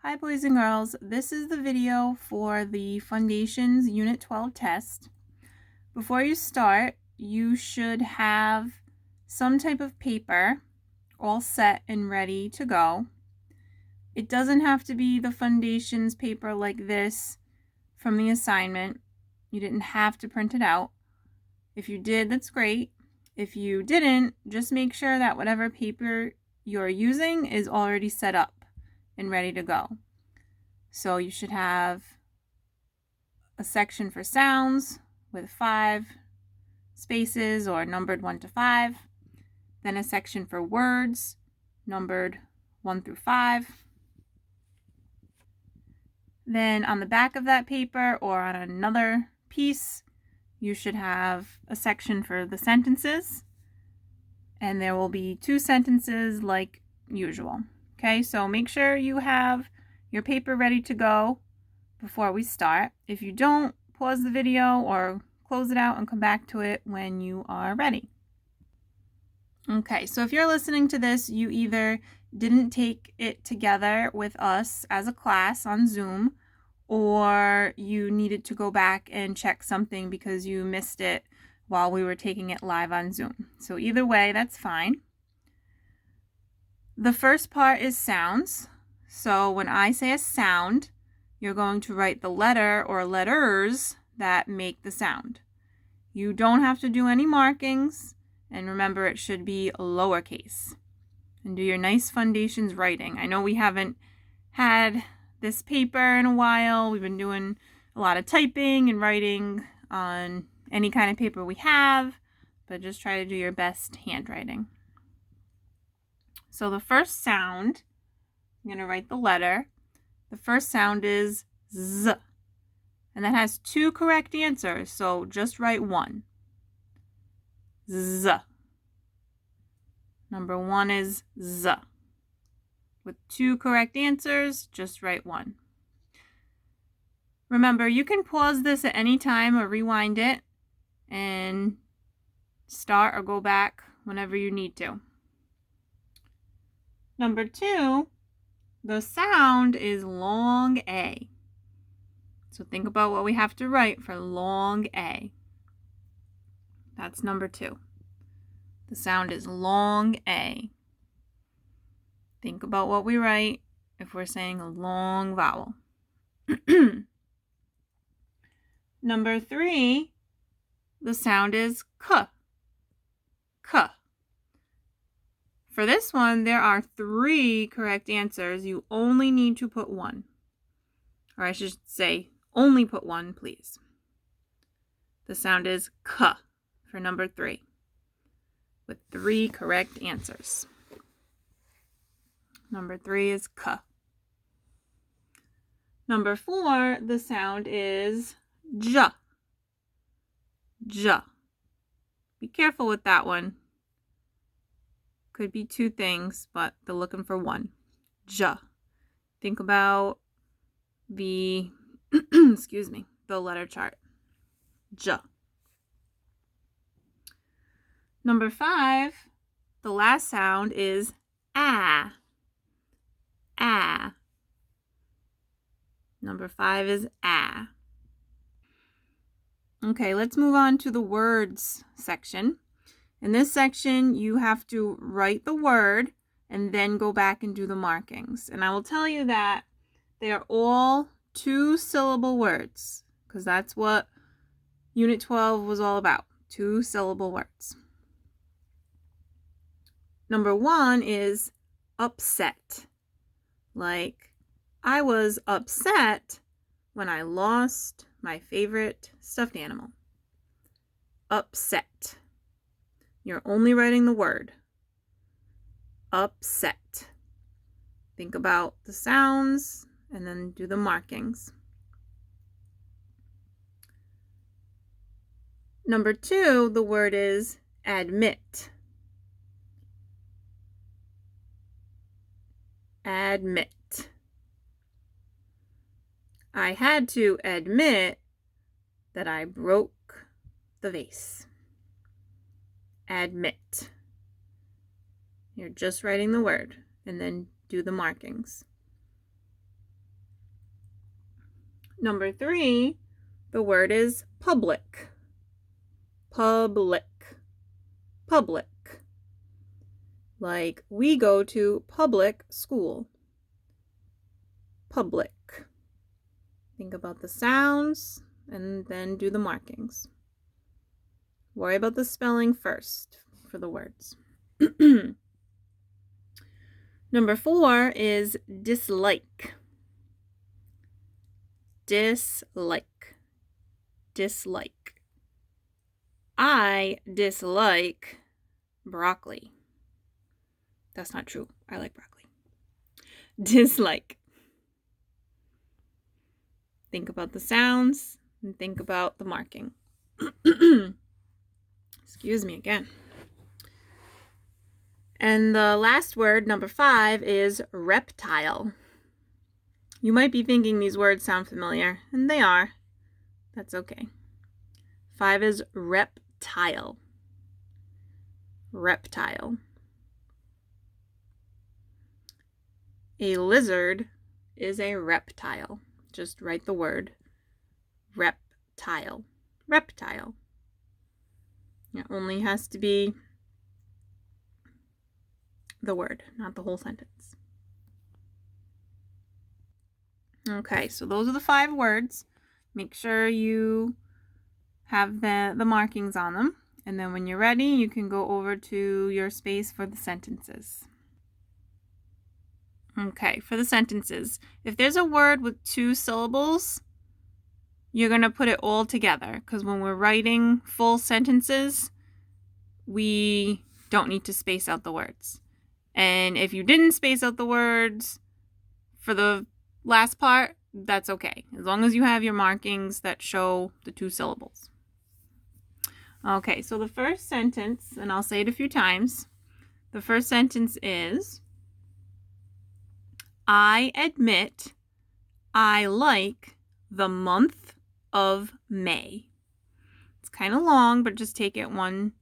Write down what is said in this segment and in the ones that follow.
Hi boys and girls, this is the video for the Fundations Unit 12 test. Before you start, you should have some type of paper all set and ready to go. It doesn't have to be the Fundations paper like this from the assignment. You didn't have to print it out. If you did, that's great. If you didn't, just make sure that whatever paper you're using is already set up and ready to go. So you should have a section for sounds with 5 spaces or numbered 1 to 5. Then a section for words numbered 1 through 5. Then on the back of that paper or on another piece, you should have a section for the sentences. And there will be 2 sentences like usual. Okay, so make sure you have your paper ready to go before we start. If you don't, pause the video or close it out and come back to it when you are ready. Okay, so if you're listening to this, you either didn't take it together with us as a class on Zoom, or you needed to go back and check something because you missed it while we were taking it live on Zoom. So either way, that's fine. The first part is sounds. So when I say a sound, you're going to write the letter or letters that make the sound. You don't have to do any markings, and remember it should be lowercase. And do your nice Fundations writing. I know we haven't had this paper in a while. We've been doing a lot of typing and writing on any kind of paper we have, but just try to do your best handwriting. So the first sound, I'm going to write the letter. The first sound is Z, and that has 2 correct answers, so just write 1. Z. Number 1 is Z. With 2 correct answers, just write 1. Remember, you can pause this at any time or rewind it and start or go back whenever you need to. Number 2, the sound is long A. So think about what we have to write for long A. That's number 2. The sound is long A. Think about what we write if we're saying a long vowel. Number 3, the sound is K. K. For this one, there are 3 correct answers. You only need to put 1. Or I should say, only put 1, please. The sound is K for number 3, with 3 correct answers. Number 3 is K. Number 4, the sound is J. J. Be careful with that one. Could be 2 things, but they're looking for 1. J. Think about the, the letter chart. J. Number 5, the last sound is A. A. Number 5 is A. Okay, let's move on to the words section. In this section, you have to write the word and then go back and do the markings. And I will tell you that they are all 2-syllable words, because that's what Unit 12 was all about, 2-syllable words. Number 1 is upset. Like, I was upset when I lost my favorite stuffed animal. Upset. You're only writing the word. Upset. Think about the sounds and then do the markings. Number 2, the word is admit. Admit. I had to admit that I broke the vase. Admit. You're just writing the word and then do the markings. Number 3, the word is public. Public. Public. Like we go to public school. Public. Think about the sounds and then do the markings. Worry about the spelling first for the words. Number 4 is dislike. Dislike. Dislike. I dislike broccoli. That's not true. I like broccoli. Dislike. Think about the sounds and think about the marking. Excuse me again. And the last word, number 5, is reptile. You might be thinking these words sound familiar, and they are. That's okay. 5 is reptile. Reptile. A lizard is a reptile. Just write the word reptile. Reptile. It only has to be the word, not the whole sentence. Okay, so those are the 5 words. Make sure you have the markings on them. And then when you're ready, you can go over to your space for the sentences. Okay, for the sentences, if there's a word with 2 syllables, you're going to put it all together, because when we're writing full sentences, we don't need to space out the words. And if you didn't space out the words for the last part, that's okay, as long as you have your markings that show the 2 syllables. Okay, so the first sentence, and I'll say it a few times, the first sentence is, I admit I like the month of May. It's kind of long, but just take it one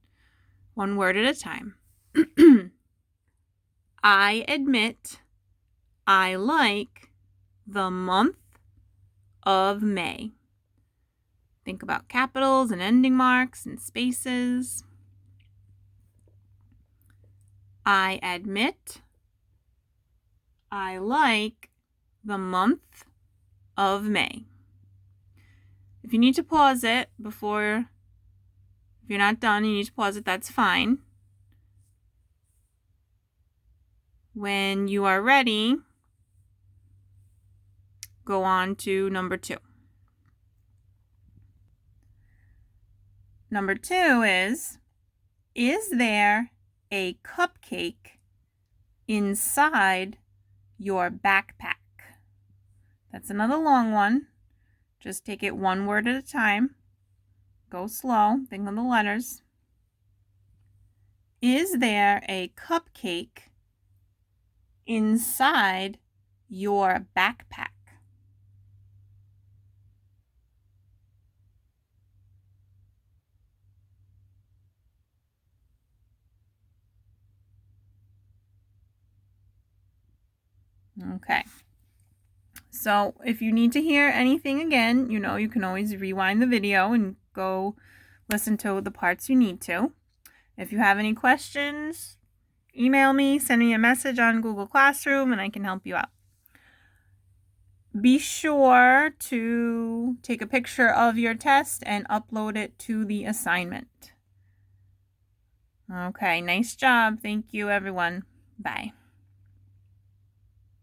word at a time. I admit I like the month of May. Think about capitals and ending marks and spaces. I admit I like the month of May. If you need to pause it if you're not done, you need to pause it, that's fine. When you are ready, go on to number 2. Number 2 is there a cupcake inside your backpack? That's another long one. Just take it one word at a time. Go slow. Think of the letters. Is there a cupcake inside your backpack? Okay. So if you need to hear anything again, you can always rewind the video and go listen to the parts you need to. If you have any questions, email me, send me a message on Google Classroom, and I can help you out. Be sure to take a picture of your test and upload it to the assignment. Okay, nice job. Thank you, everyone. Bye.